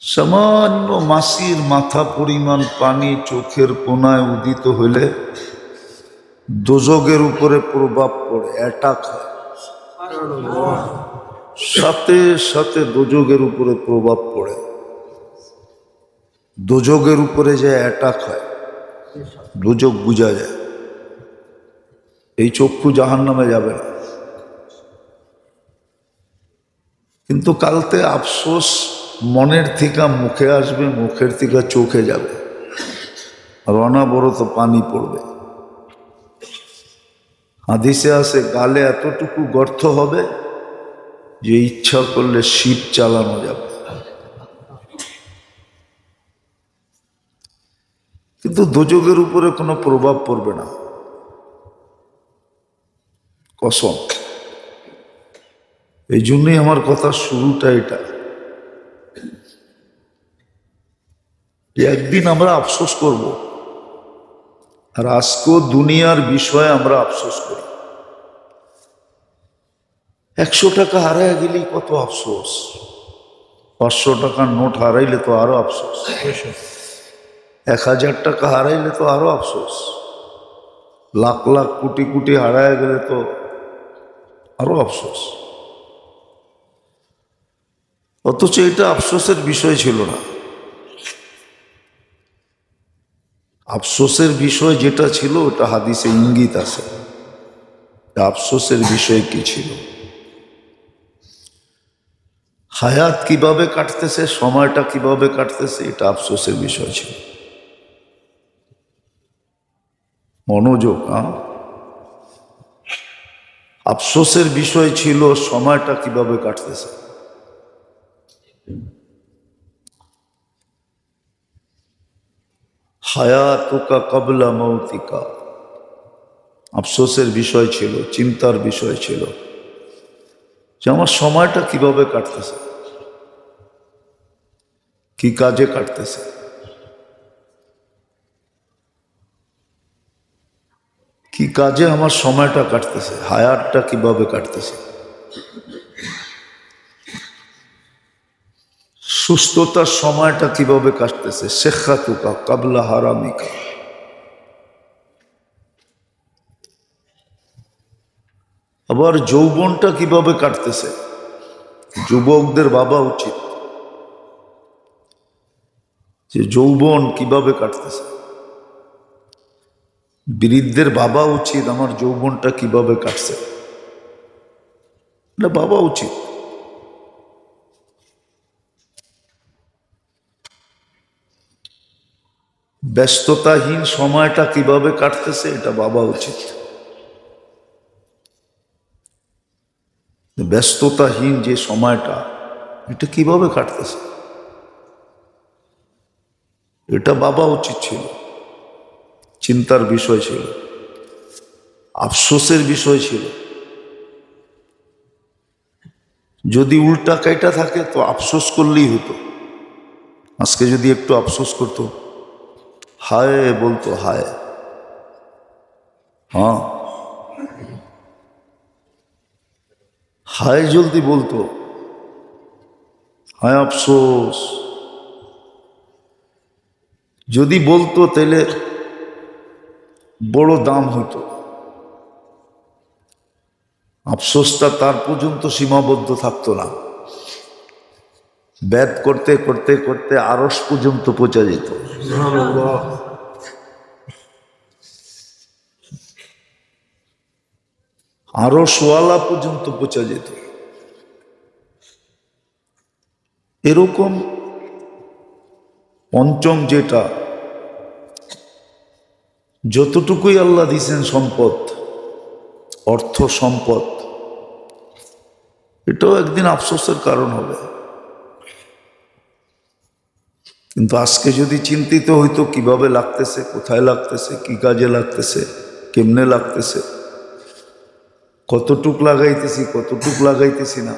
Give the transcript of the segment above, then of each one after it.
সামান্য মাসির মাথা পরিমাণ পানি চোখের কোনায় উদিত হইলে দোজগের উপরে প্রভাব পড়ে, অ্যাটাক হয়, সাথে সাথে দোজগের উপরে প্রভাব পড়ে, দোজগের উপরে যে অ্যাটাক হয়, দোজগ বুঝা যায়। এই চক্ষু জাহান্নামে যাবে না, কিন্তু কালতে আফসোস মনের থেকে মুখে আসবে, মুখের থেকে চোখে যাবে, আর অনাবরত পানি পড়বে। হাদিসে আছে গালে এতটুকু গর্ত হবে যে ইচ্ছা করলে শিপ চালানো যাবে, কিন্তু দোজগের উপরে কোনো প্রভাব পড়বে না, কসম। এই জন্যই আমার কথা শুরুটা এটা, যে একদিন আমরা আফসোস করব, আর আজকেও দুনিয়ার বিষয়ে আমরা আফসোস করি। 100 টাকা হারায় গেলেই কত আফসোস, 500 টাকার নোট হারাইলে তো আরো আফসোস, 1000 টাকা হারাইলে তো আরো আফসোস, লাখ লাখ কোটি কোটি হারায় গেলে তো আরো আফসোস। অথচ এটা আফসোসের বিষয় ছিল না। আফসোসের বিষয় যেটা ছিল ওটা হাদিসে ইঙ্গিত আছে, আফসোসের বিষয় কি ছিল। হায়াত কিভাবে কাটতেছে, সময়টা কিভাবে কাটতেছে, এটা আফসোসের বিষয় ছিল। মনোযোগ, আফসোসের বিষয় ছিল সময়টা কিভাবে কাটতেছে। হায়াতুকা কাবলা মৌতিকা, আফসোসের বিষয় ছিল, চিন্তার বিষয় ছিল যে আমার সময়টা কিভাবে কাটতেছে, কি কাজে কাটতেছে। কি কাজে আমার সময়টা কাটতেছে, হায়াতটা কিভাবে কাটতেছে। সুস্থতার সময়টা কিভাবে কাটতেছে, শেখাতুকা কাবলা হারামিকা। আবার যৌবনটা কিভাবে কাটতেছে, যুবকদের ভাবা উচিত যে যৌবন কিভাবে কাটতেছে। বৃদ্ধদের ভাবা উচিত আমার যৌবনটা কিভাবে কাটছে, এটা ভাবা উচিত। ব্যস্ততাহীন সময়টা কিভাবে কাটতেছে এটা ভাবা উচিত। ব্যস্ততাহীন যে সময়টা, এটা কিভাবে কাটতেছে এটা ভাবা উচিত ছিল, চিন্তার বিষয় ছিল, আফসোসের বিষয় ছিল। যদি উল্টা কাইটা থাকে তো আফসোস করলেই হতো। আজকে যদি একটু আফসোস করতো, হায় বলতো, হায়, হ্যাঁ হায় জলদি বলতো, হায় আফসোস যদি বলতো তাহলে বড় দাম হতো। আফসোসটা তার পর্যন্ত সীমাবদ্ধ থাকতো না, ব্যাত করতে করতে করতে আরশ পর্যন্ত পৌঁছা যেত। আরশওয়ালা পর্যন্ত পৌঁছা যেত। এরকম পঞ্চম যেটা, যতটুকুই আল্লাহ দিয়েছেন সম্পদ, অর্থ সম্পদ, এটাও একদিন আফসোসের কারণ হবে। কিন্তু আজকে যদি চিন্তিত হইতো কিভাবে লাগতেছে, কোথায় লাগতেছে, কি কাজে লাগতেছে, কেমনে লাগতেছে, কতটুক লাগাইতেছি, কতটুক লাগাইতেছি না,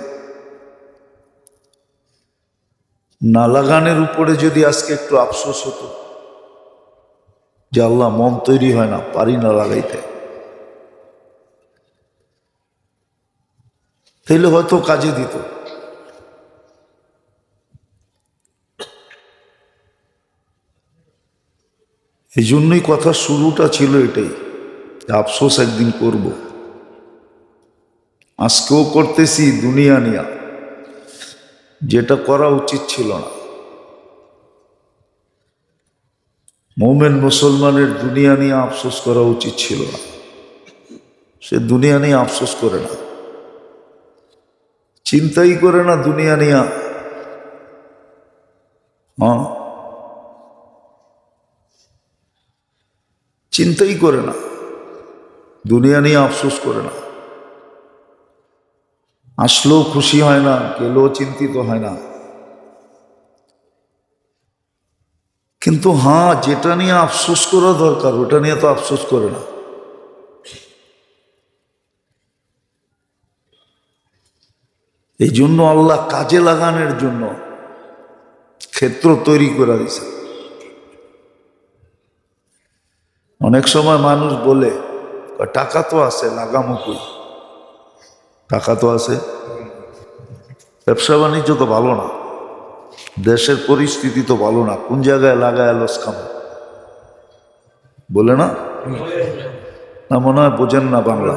না লাগানোর উপরে যদি আজকে একটু আফসোস হতো যে আল্লাহ মন তৈরি হয় না, পারি না লাগাইতে, তাইলে হয়তো কাজে দিত। এই জন্যই কথা শুরুটা ছিল এটাই, আফসোস একদিন করব। আজকেও করতেছি দুনিয়া নিয়া, যেটা করা উচিত ছিল না। মোমেন মুসলমানের দুনিয়া নিয়ে আফসোস করা উচিত ছিল না। সে দুনিয়া নিয়ে আফসোস করে না, চিন্তাই করে না দুনিয়া নিয়ে। হ্যাঁ, চিন্তাই করে না, দুনিয়া নিয়ে আফসোস করে না। আসলেও খুশি হয় না, গেলেও চিন্তিত হয় না। কিন্তু হ্যাঁ, যেটা নিয়ে আফসোস করা দরকার ওটা নিয়ে তো আফসোস করে না। এই জন্য আল্লাহ কাজে লাগানোর জন্য ক্ষেত্র তৈরি করে দিয়েছে। অনেক সময় মানুষ বলে টাকা তো আছে, লাগামো কই? টাকা তো আছে, ব্যবসা বাণিজ্য তো ভালো না, দেশের পরিস্থিতি তো ভালো না, কোন জায়গায় লাগায় লস খাবো বলে না? না, মনে হয় বোঝেন না বাংলা।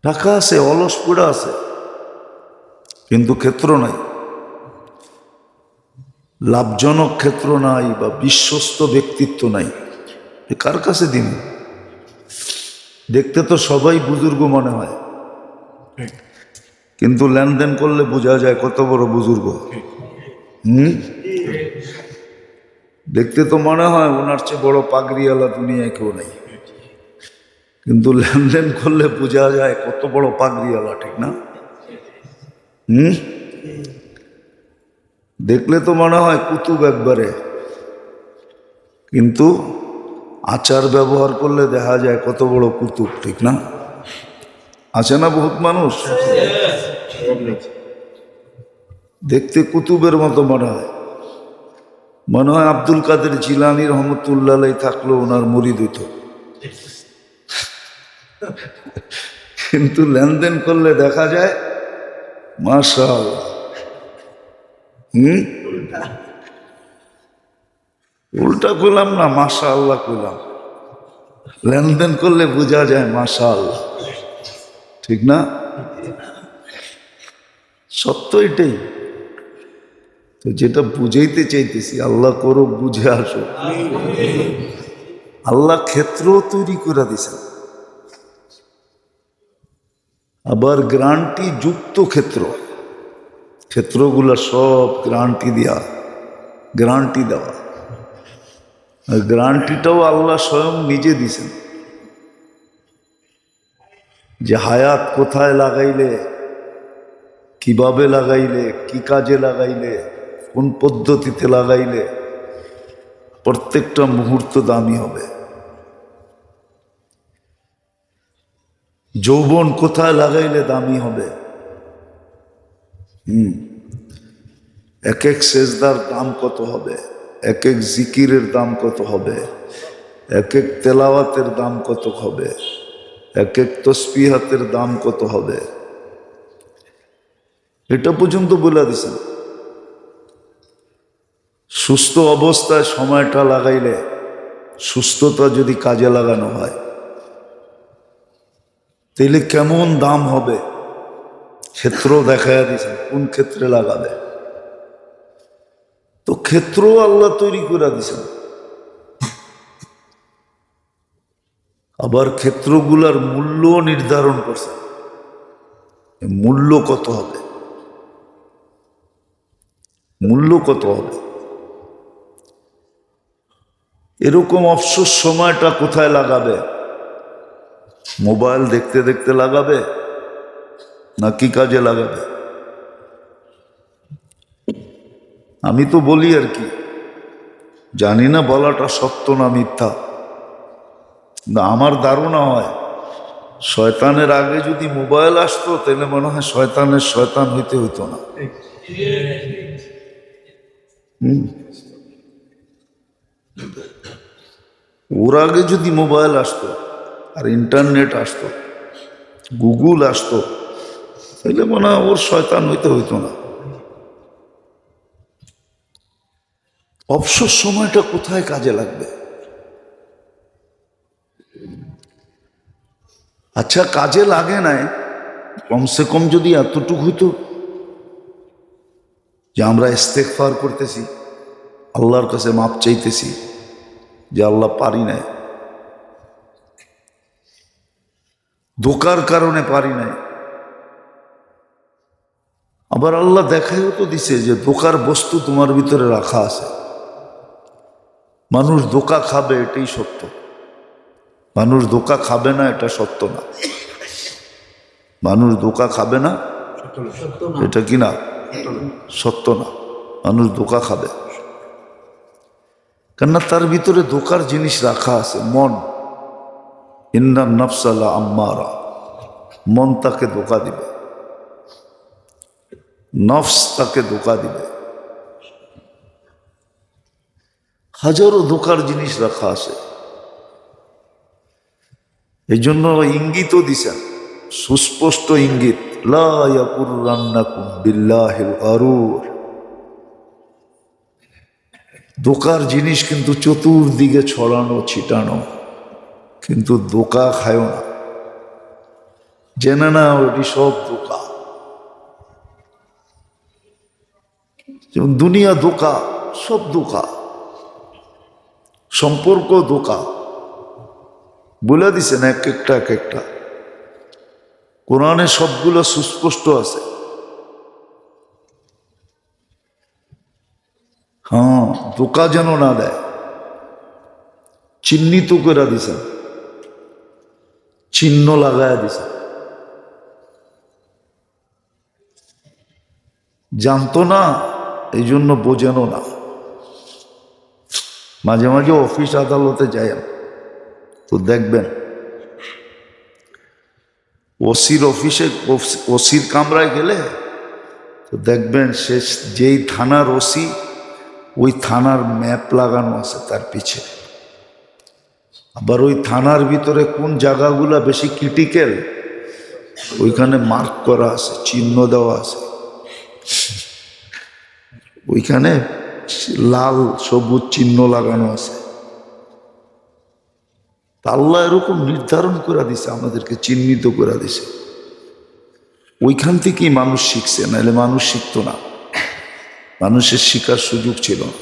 টাকা আছে, অলস পড়ে আছে, কিন্তু ক্ষেত্র নাই, লাভজনক ক্ষেত্র নাই বা বিশ্বস্ত ব্যক্তিত্ব নাই। কার কাছে দিন? দেখতে তো সবাই বুজুর্গ মনে হয়, কিন্তু লেনদেন করলে বোঝা যায় কত বড় বুজুর্গ। দেখতে তো মনে হয় ওনার চেয়ে বড় পাগড়িওয়ালা দুনিয়ায় কেউ নেই, কিন্তু লেনদেন করলে বোঝা যায় কত বড় পাগড়িওয়ালা, ঠিক না? দেখলে তো মনে হয় কুতুব একবারে, কিন্তু আচার ব্যবহার করলে দেখা যায় কত বড় কুতুব, ঠিক না? আছে না বহুত মানুষ দেখতে কুতুবের মতো মনে হয়। মনে হয় আব্দুল কাদের জিলানী রহমতুল্লাহ থাকলো ওনার মুরিদ হইত, কিন্তু লেনদেন করলে দেখা যায় মাশাআল্লাহ। উল্টা কইলাম না, মাশাআল্লাহ কইলাম। লেনদেন করলে বোঝা যায় মাশাআল্লাহ, ঠিক না? সত্য এটাই তো, যেটা বুঝাইতে চাইতেছি। আল্লাহ করো বুঝে আসো। আল্লাহ ক্ষেত্র তৈরি করে দিছেন, আবার গ্যারান্টি যুক্ত ক্ষেত্র। ক্ষেত্রগুলা সব গ্যারান্টি দেওয়া, আর গ্যারান্টিটাও আল্লাহ স্বয়ং নিজে দিছেন, যে হায়াত কোথায় লাগাইলে, কিভাবে লাগাইলে, কি কাজে লাগাইলে, কোন পদ্ধতিতে লাগাইলে প্রত্যেকটা মুহূর্ত দামি হবে। যৌবন কোথায় লাগাইলে দামি হবে। এক এক সেজদার দাম কত হবে, এক এক জিকিরের দাম কত হবে, এক এক তেলাওয়াতের দাম কত হবে, এক এক তসবিহাতের দাম কত হবে, এটা পর্যন্ত বলে দিছেন। সুস্থ অবস্থায় সময়টা লাগাইলে, সুস্থতা যদি কাজে লাগানো হয়, তাহলে কেমন দাম হবে ক্ষেত্র দেখাইয়া দিয়েছেন, কোন ক্ষেত্রে লাগাবে। তো ক্ষেত্র আল্লাহ তৈরি করে দিয়েছেন, আবার ক্ষেত্রগুলার মূল্য নির্ধারণ করছেন, মূল্য কত হবে, মূল্য কত হবে। এরকম অবসর সময়টা কোথায় লাগাবে? মোবাইল দেখতে দেখতে লাগাবে না কি কাজে লাগাবে? আমি তো বলি আর কি, জানি না বলাটা সত্য না মিথ্যা, না আমার ধারণা হয় শয়তানের আগে যদি মোবাইল আসতো তাহলে মনে হয় শয়তানের শয়তান হইতে হইতো না। ওর আগে যদি মোবাইল আসতো আর ইন্টারনেট আসতো, গুগল আসতো, তাহলে মনে হয় ওর শয়তান হইতে হইতো না। অবসর সময়টা কোথায় কাজে লাগবে? আচ্ছা, কাজে লাগে নাই, কমসে কম যদি এতটুকু হইতো যে আমরা ইস্তেগফার করতেছি, আল্লাহর কাছে মাপ চাইতেছি যে আল্লাহ পারি নাই, ধোকার কারণে পারি নাই। আবার আল্লাহ দেখাইও তো দিছে যে ধোকার বস্তু তোমার ভিতরে রাখা আছে। মানুষ ধোকা খাবে এটাই সত্য, মানুষ ধোকা খাবে না এটা সত্য না। মানুষ ধোকা খাবে না এটা কি না? সত্য না। মানুষ ধোকা খাবে, কেননা তার ভিতরে ধোকার জিনিস রাখা আছে। মন, ইন্না নাফসালা আম্মারা, মন তাকে ধোকা দিবে, নফস তাকে ধোকা দিবে। হাজারো ধোকার জিনিস রাখা আছে। এই জন্য ইঙ্গিতও দিছেন, সুস্পষ্ট ইঙ্গিত, লা ইয়াকুররান্নাকুম বিল্লাহিল গারুর। ধোকার জিনিস কিন্তু চতুর্দিকে ছড়ানো ছিটানো, কিন্তু ধোকা খায় না, জেনে না ওটি সব ধোকা। যেমন দুনিয়া ধোকা, সব ধোকা, সম্পর্ক ধোকা। বলে দিছেন এক একটা এক একটা, কোরআনে সবগুলো সুস্পষ্ট আছে। হ্যাঁ, ধোকা যেন না দেয়, চিহ্নিত করে দিছেন, চিহ্ন লাগায় দিছেন। জানতো না এই জন্য বোঝেনও না। মাঝে মাঝে অফিস আদালতে যাই তো দেখবেন, ওসির অফিসে, ওসির কামরায় গেলে তো দেখবেন সে যেই থানার ওসি, ওই থানার ম্যাপ লাগানো আছে তার পিছে। আবার ওই থানার ভিতরে কোন জায়গাগুলা বেশি ক্রিটিক্যাল ওইখানে মার্ক করা আছে, চিহ্ন দেওয়া আছে। ওইখানে লাল সবুজ চিহ্ন লাগানো আছে। আল্লাহ এরকম নির্ধারণ করে দিছে, আমাদেরকে চিহ্নিত করে দিছে। ওইখান থেকেই মানুষ শিখছে, নাহলে মানুষ শিখতো না, মানুষের শিখার সুযোগ ছিল না।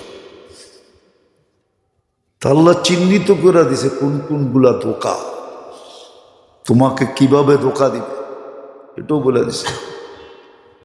আল্লাহ চিহ্নিত করে দিছে কোন কোনগুলা ধোকা, তোমাকে কিভাবে ধোকা দিবে এটাও বলে দিছে।